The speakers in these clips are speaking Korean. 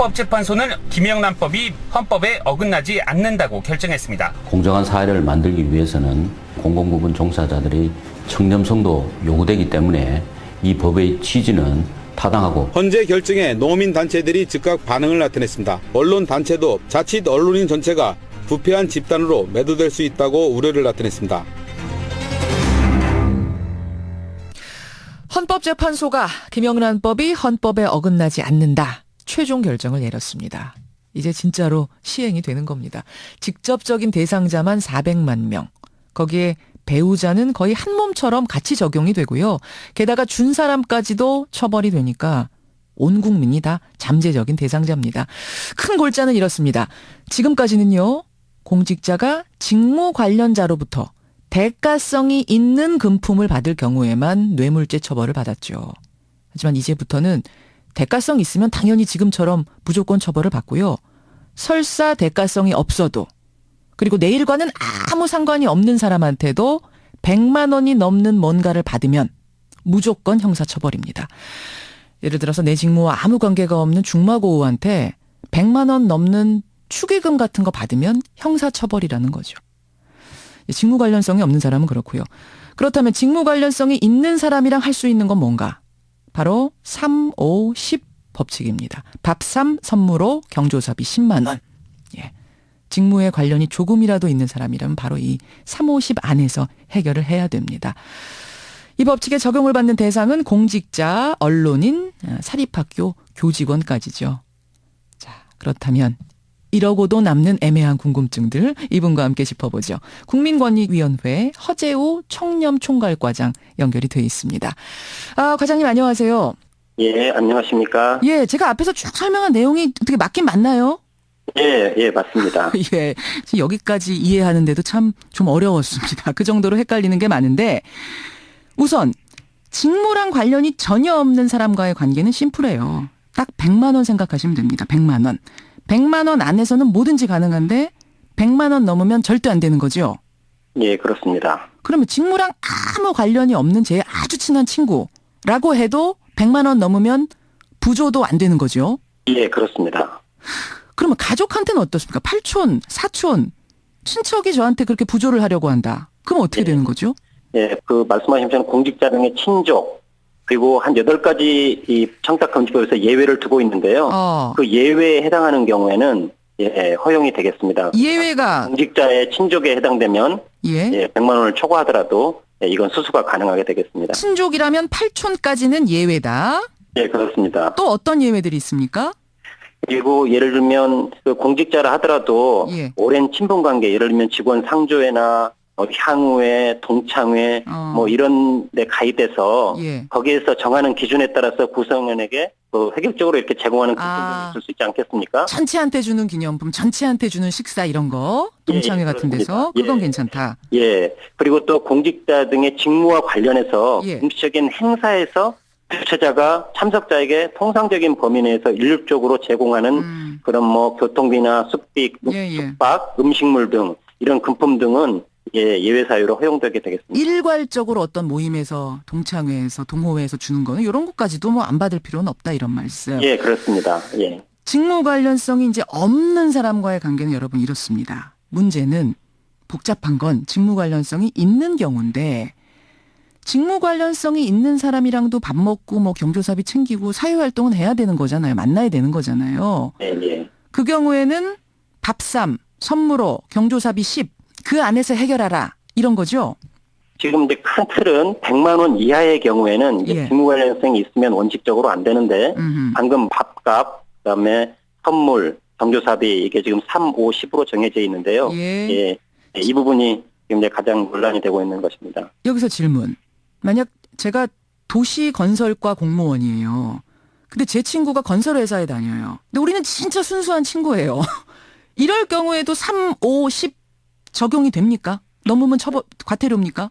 헌법재판소는 김영란법이 헌법에 어긋나지 않는다고 결정했습니다. 공정한 사회를 만들기 위해서는 공공부문 종사자들의 청렴성도 요구되기 때문에 이 법의 취지는 타당하고, 헌재 결정에 농민단체들이 즉각 반응을 나타냈습니다. 언론단체도 자칫 언론인 전체가 부패한 집단으로 매도될 수 있다고 우려를 나타냈습니다. 헌법재판소가 김영란법이 헌법에 어긋나지 않는다. 최종 결정을 내렸습니다. 이제 진짜로 시행이 되는 겁니다. 직접적인 대상자만 400만 명. 거기에 배우자는 거의 한 몸처럼 같이 적용이 되고요. 게다가 준 사람까지도 처벌이 되니까 온 국민이 다 잠재적인 대상자입니다. 큰 골자는 이렇습니다. 지금까지는요. 공직자가 직무 관련자로부터 대가성이 있는 금품을 받을 경우에만 뇌물죄 처벌을 받았죠. 하지만 이제부터는 대가성이 있으면 당연히 지금처럼 무조건 처벌을 받고요. 설사 대가성이 없어도, 그리고 내일과는 아무 상관이 없는 사람한테도 100만 원이 넘는 뭔가를 받으면 무조건 형사처벌입니다. 예를 들어서 내 직무와 아무 관계가 없는 중마고우한테 100만 원 넘는 축의금 같은 거 받으면 형사처벌이라는 거죠. 직무 관련성이 없는 사람은 그렇고요. 그렇다면 직무 관련성이 있는 사람이랑 할 수 있는 건 뭔가? 바로 3, 5, 10 법칙입니다. 밥 3, 선무로 경조사비 10만 원. 예. 직무에 관련이 조금이라도 있는 사람이라면 바로 이 3, 5, 10 안에서 해결을 해야 됩니다. 이 법칙에 적용을 받는 대상은 공직자, 언론인, 사립학교 교직원까지죠. 자, 그렇다면 이러고도 남는 애매한 궁금증들 이분과 함께 짚어보죠. 국민권익위원회 허재우 청렴총괄과장 연결이 돼 있습니다. 과장님 안녕하세요. 예, 안녕하십니까? 예, 제가 앞에서 쭉 설명한 내용이 어떻게 맞긴 맞나요? 예, 맞습니다. 예, 여기까지 이해하는데도 참 좀 어려웠습니다. 그 정도로 헷갈리는 게 많은데, 우선 직무랑 관련이 전혀 없는 사람과의 관계는 심플해요. 딱 100만 원 생각하시면 됩니다. 100만 원. 100만 원 안에서는 뭐든지 가능한데 100만 원 넘으면 절대 안 되는 거죠? 예, 그렇습니다. 그러면 직무랑 아무 관련이 없는 제 아주 친한 친구라고 해도 100만 원 넘으면 부조도 안 되는 거죠? 예, 그렇습니다. 그러면 가족한테는 어떻습니까? 팔촌, 사촌, 친척이 저한테 그렇게 부조를 하려고 한다. 그럼 어떻게 되는 거죠? 예, 그 말씀하신 것처럼 공직자 등의 친족, 그리고 한 8가지 이 청탁금지법에서 예외를 두고 있는데요. 그 예외에 해당하는 경우에는 예, 허용이 되겠습니다. 예외가 공직자의 친족에 해당되면 예, 100만 원을 초과하더라도 예, 이건 수수가 가능하게 되겠습니다. 친족이라면 8촌까지는 예외다. 예, 그렇습니다. 또 어떤 예외들이 있습니까? 그리고 예를 들면 그 공직자라 하더라도 예. 오랜 친분관계, 예를 들면 직원 상조회나 향후회, 동창회 뭐 이런 데 가입돼서 예. 거기에서 정하는 기준에 따라서 구성원에게 획일적으로 이렇게 제공하는 기준이 있을 수 있지 않겠습니까? 전체한테 주는 기념품, 전체한테 주는 식사 이런 거, 동창회 예, 같은 데서 그건 괜찮다. 예. 그리고 또 공직자 등의 직무와 관련해서 예. 공식적인 행사에서 주최자가 참석자에게 통상적인 범위 내에서 일률적으로 제공하는 그런 뭐 교통비나 숙비, 숙박, 음식물 등 이런 금품 등은 예, 예외 사유로 허용되게 되겠습니다. 일괄적으로 어떤 모임에서, 동창회에서, 동호회에서 주는 거는 이런 것까지도 뭐 안 받을 필요는 없다 이런 말씀. 예, 그렇습니다. 예. 직무 관련성이 이제 없는 사람과의 관계는 여러분 이렇습니다. 문제는 복잡한 건 직무 관련성이 있는 경우인데, 직무 관련성이 있는 사람이랑도 밥 먹고 뭐 경조사비 챙기고 사회활동은 해야 되는 거잖아요. 만나야 되는 거잖아요. 예. 그 경우에는 밥삼, 선무로, 경조사비 10, 그 안에서 해결하라 이런 거죠? 지금 이제 큰 틀은 100만 원 이하의 경우에는 이제 직무 관련성이 있으면 원칙적으로 안 되는데 방금 밥값, 그다음에 선물, 경조사비 이게 지금 3, 5, 10으로 정해져 있는데요. 예. 이 부분이 지금 이제 가장 논란이 되고 있는 것입니다. 여기서 질문. 만약 제가 도시건설과 공무원이에요. 근데 제 친구가 건설회사에 다녀요. 근데 우리는 진짜 순수한 친구예요. 이럴 경우에도 3, 5, 10 적용이 됩니까? 넘으면 과태료입니까?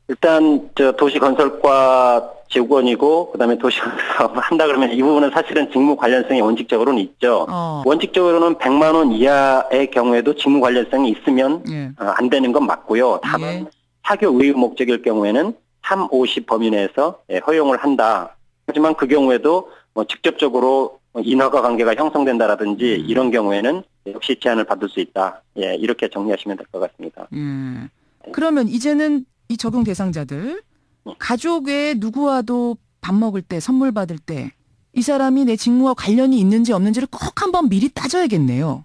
일단 도시건설과 직원이고 그다음에 도시건설 한다 그러면 이 부분은 사실은 직무 관련성이 원칙적으로는 있죠. 원칙적으로는 100만 원 이하의 경우에도 직무 관련성이 있으면 안 되는 건 맞고요. 다만 사교 의무 목적일 경우에는 3, 50 범위 내에서 허용을 한다. 하지만 그 경우에도 뭐 직접적으로 인허가 관계가 형성된다라든지 이런 경우에는 역시 제한을 받을 수 있다. 예, 이렇게 정리하시면 될 것 같습니다. 그러면 이제는 이 적용 대상자들 가족의 누구와도 밥 먹을 때 선물 받을 때 이 사람이 내 직무와 관련이 있는지 없는지를 꼭 한번 미리 따져야겠네요.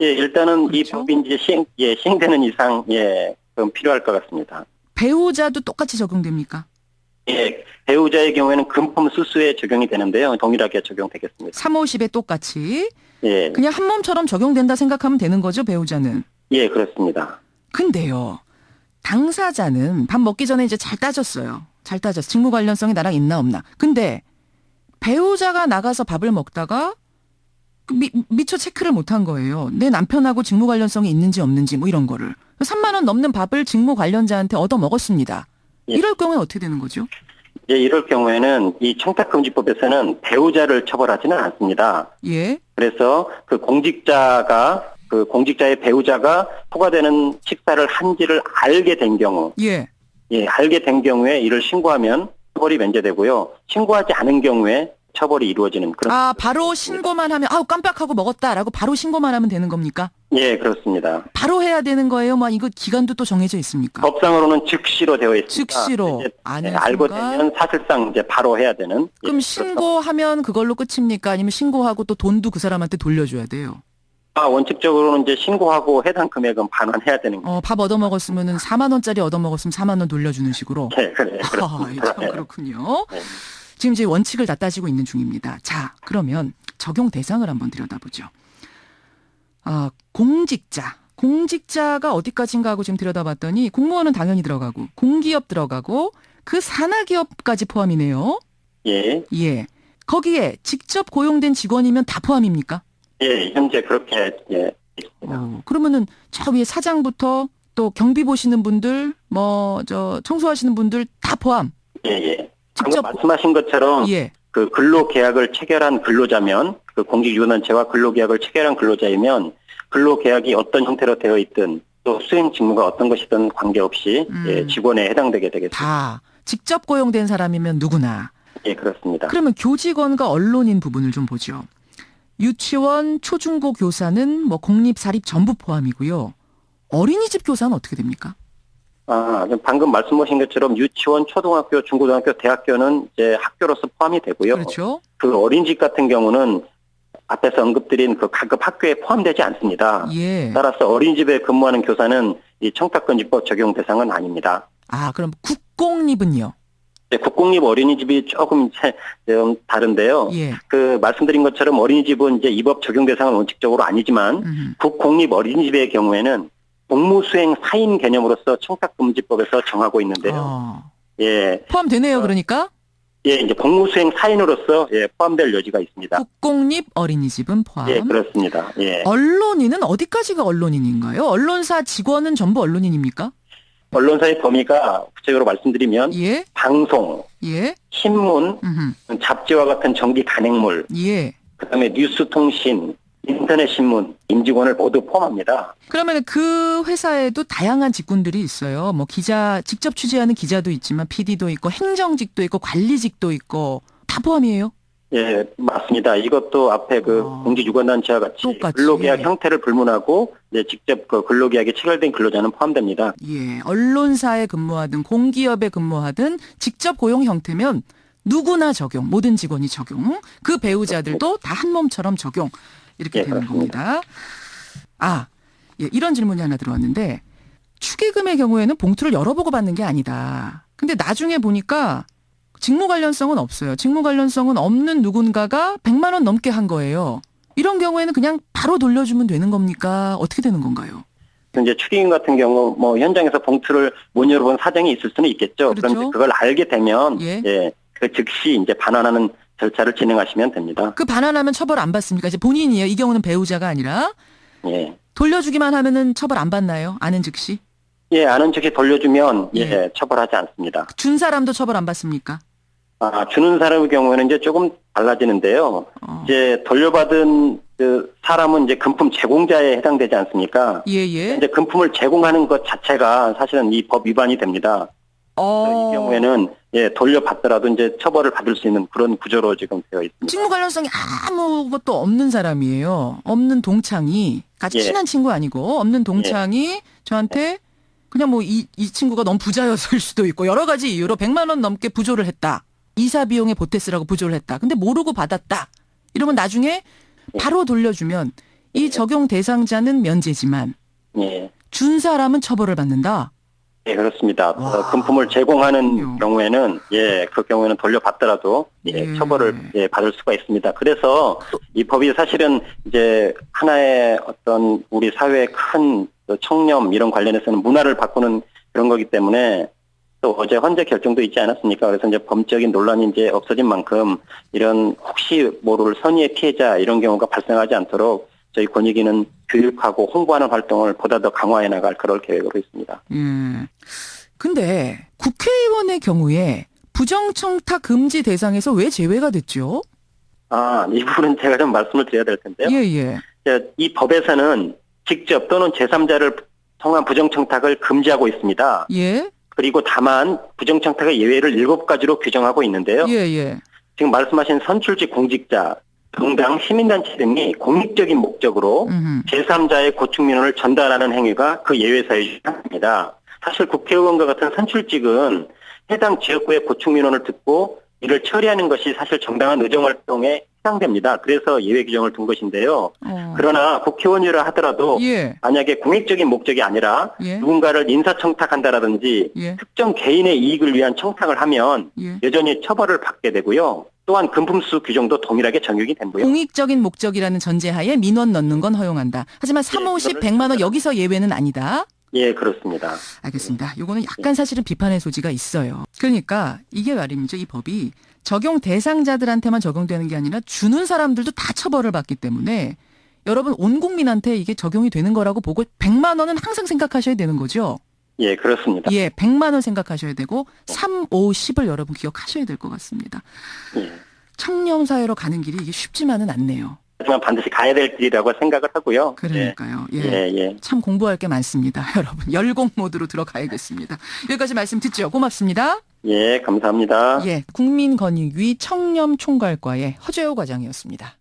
예, 일단은 이 그렇죠? 법이 이제 시행되는 이상 그럼 필요할 것 같습니다. 배우자도 똑같이 적용됩니까? 예, 배우자의 경우에는 금품 수수에 적용이 되는데요. 동일하게 적용되겠습니다. 350에 똑같이 예, 그냥 한 몸처럼 적용된다 생각하면 되는 거죠, 배우자는. 예, 그렇습니다. 근데요, 당사자는 밥 먹기 전에 이제 잘 따졌어요. 잘 따졌어. 직무 관련성이 나랑 있나 없나. 근데 배우자가 나가서 밥을 먹다가 미처 체크를 못한 거예요. 내 남편하고 직무 관련성이 있는지 없는지 뭐 이런 거를. 3만 원 넘는 밥을 직무 관련자한테 얻어 먹었습니다. 예. 이럴 경우에 어떻게 되는 거죠? 예, 이럴 경우에는 이 청탁금지법에서는 배우자를 처벌하지는 않습니다. 예. 그래서 그 공직자의 배우자가 포괄되는 식사를 한지를 알게 된 경우, 예. 알게 된 경우에 이를 신고하면 처벌이 면제되고요. 신고하지 않은 경우에 처벌이 이루어지는 그런. 바로 신고만 하면, 깜빡하고 먹었다라고 바로 신고만 하면 되는 겁니까? 예, 그렇습니다. 바로 해야 되는 거예요? 이거 기간도 또 정해져 있습니까? 법상으로는 즉시로 되어 있습니다. 즉시로. 이제, 안 알고 했으니까. 되면 사실상 이제 바로 해야 되는. 그럼 신고하면 그걸로 끝입니까? 아니면 신고하고 또 돈도 그 사람한테 돌려줘야 돼요? 원칙적으로는 이제 신고하고 해당 금액은 반환해야 되는 거예요. 밥 얻어먹었으면은 4만 원짜리 얻어먹었으면 4만 원 돌려주는 식으로. 네, 그래. 참 그렇군요. 지금 이제 원칙을 다 따지고 있는 중입니다. 자, 그러면 적용 대상을 한번 들여다보죠. 공직자가 어디까지인가 하고 지금 들여다봤더니 공무원은 당연히 들어가고 공기업 들어가고 그 산하기업까지 포함이네요. 예. 예. 거기에 직접 고용된 직원이면 다 포함입니까? 예, 현재 그렇게 있습니다. 그러면은 저 위에 사장부터 또 경비 보시는 분들, 청소하시는 분들 다 포함. 예. 직접 방금 말씀하신 것처럼 예. 그 근로계약을 체결한 근로자면 그 공직유연단체와 근로계약을 체결한 근로자이면 근로계약이 어떤 형태로 되어 있든 또 수행 직무가 어떤 것이든 관계없이 직원에 해당되게 되겠습니다. 다 직접 고용된 사람이면 누구나. 예, 그렇습니다. 그러면 교직원과 언론인 부분을 좀 보죠. 유치원, 초중고 교사는 공립, 사립 전부 포함이고요. 어린이집 교사는 어떻게 됩니까? 방금 말씀하신 것처럼 유치원, 초등학교, 중고등학교, 대학교는 이제 학교로서 포함이 되고요. 그렇죠. 그 어린이집 같은 경우는 앞에서 언급드린 그 각급 학교에 포함되지 않습니다. 예. 따라서 어린이집에 근무하는 교사는 이 청탁금지법 적용 대상은 아닙니다. 그럼 국공립은요? 네, 국공립 어린이집이 조금 좀 다른데요. 예. 그 말씀드린 것처럼 어린이집은 이제 이 법 적용 대상은 원칙적으로 아니지만 국공립 어린이집의 경우에는 복무수행 사인 개념으로서 청탁금지법에서 정하고 있는데요. 예. 포함되네요, 그러니까? 예, 이제 복무수행 사인으로서 포함될 여지가 있습니다. 국공립 어린이집은 포함. 예, 그렇습니다. 예. 언론인은 어디까지가 언론인인가요? 언론사 직원은 전부 언론인입니까? 언론사의 범위가 구체적으로 말씀드리면 예. 방송, 예. 신문, 잡지와 같은 정기 간행물, 예. 그다음에 뉴스통신, 인터넷 신문, 임직원을 모두 포함합니다. 그러면 그 회사에도 다양한 직군들이 있어요. 기자, 직접 취재하는 기자도 있지만 PD도 있고 행정직도 있고 관리직도 있고 다 포함이에요? 예, 맞습니다. 이것도 앞에 그 공직유관단체와 같이 똑같이. 근로계약 형태를 불문하고 이제 직접 그 근로계약이 체결된 근로자는 포함됩니다. 예, 언론사에 근무하든 공기업에 근무하든 직접 고용 형태면 누구나 적용, 모든 직원이 적용, 그 배우자들도 다 한 몸처럼 적용 이렇게 되는 그렇습니다. 겁니다. 이런 질문이 하나 들어왔는데 축의금의 경우에는 봉투를 열어보고 받는 게 아니다. 근데 나중에 보니까 직무 관련성은 없어요. 직무 관련성은 없는 누군가가 100만 원 넘게 한 거예요. 이런 경우에는 그냥 바로 돌려주면 되는 겁니까? 어떻게 되는 건가요? 이제 축의금 같은 경우 현장에서 봉투를 못 열어본 사정이 있을 수는 있겠죠. 그렇죠. 그런데 그걸 알게 되면 예. 그 즉시 이제 반환하는 절차를 진행하시면 됩니다. 그 반환하면 처벌 안 받습니까? 이제 본인이에요. 이 경우는 배우자가 아니라 예. 돌려주기만 하면은 처벌 안 받나요? 아는 즉시? 예, 아는 즉시 돌려주면 예. 처벌하지 않습니다. 준 사람도 처벌 안 받습니까? 주는 사람의 경우에는 이제 조금 달라지는데요. 이제 돌려받은 그 사람은 이제 금품 제공자에 해당되지 않습니까? 예예. 이제 금품을 제공하는 것 자체가 사실은 이 법 위반이 됩니다. 이 경우에는 돌려받더라도 이제 처벌을 받을 수 있는 그런 구조로 지금 되어 있습니다. 직무 관련성이 아무것도 없는 사람이에요. 없는 동창이 같이 예. 친한 친구 아니고 없는 동창이 저한테 그냥 뭐 이 친구가 너무 부자였을 수도 있고 여러 가지 이유로 100만 원 넘게 부조를 했다. 이사 비용에 보태 쓰라고 부조를 했다. 근데 모르고 받았다. 이러면 나중에 바로 돌려주면 이 적용 대상자는 면제지만 예. 준 사람은 처벌을 받는다. 예, 그렇습니다. 와. 금품을 제공하는 그럼요. 경우에는 그 경우에는 돌려받더라도 예. 처벌을 받을 수가 있습니다. 그래서 이 법이 사실은 이제 하나의 어떤 우리 사회의 큰 청렴 이런 관련해서는 문화를 바꾸는 그런 거기 때문에 또 어제 헌재 결정도 있지 않았습니까? 그래서 이제 법적인 논란이 이제 없어진 만큼 이런 혹시 모를 선의의 피해자 이런 경우가 발생하지 않도록 저희 권익위는 교육하고 홍보하는 활동을 보다 더 강화해 나갈 그럴 계획으로 있습니다. 근데 국회의원의 경우에 부정청탁 금지 대상에서 왜 제외가 됐죠? 이 부분은 제가 좀 말씀을 드려야 될 텐데요. 예. 이 법에서는 직접 또는 제3자를 통한 부정청탁을 금지하고 있습니다. 예. 그리고 다만 부정청탁의 예외를 7가지로 규정하고 있는데요. 예. 지금 말씀하신 선출직 공직자, 정당, 시민단체 등이 공익적인 목적으로 제3자의 고충민원을 전달하는 행위가 그 예외 사유 중 하나입니다. 사실 국회의원과 같은 선출직은 해당 지역구의 고충민원을 듣고 이를 처리하는 것이 사실 정당한 의정활동에 해당됩니다. 그래서 예외 규정을 둔 것인데요. 그러나 국회의원이라 하더라도 만약에 공익적인 목적이 아니라 누군가를 인사청탁한다라든지 특정 개인의 이익을 위한 청탁을 하면 여전히 처벌을 받게 되고요. 또한 금품수 규정도 동일하게 적용이 되고요. 공익적인 목적이라는 전제하에 민원 넣는 건 허용한다. 하지만 3, 50, 100만 원 여기서 예외는 아니다. 예, 그렇습니다. 알겠습니다. 요거는 약간 사실은 비판의 소지가 있어요. 그러니까 이게 말입니다. 이 법이 적용 대상자들한테만 적용되는 게 아니라 주는 사람들도 다 처벌을 받기 때문에 여러분 온 국민한테 이게 적용이 되는 거라고 보고 100만 원은 항상 생각하셔야 되는 거죠. 예, 그렇습니다. 예, 100만 원 생각하셔야 되고 3, 5, 10을 여러분 기억하셔야 될 것 같습니다. 예. 청렴사회로 가는 길이 이게 쉽지만은 않네요. 하지만 반드시 가야 될 길이라고 생각을 하고요. 그러니까요. 예. 참 공부할 게 많습니다. 여러분 열공 모드로 들어가야겠습니다. 여기까지 말씀 듣죠. 고맙습니다. 예, 감사합니다. 예, 국민권익위 청렴총괄과의 허재호 과장이었습니다.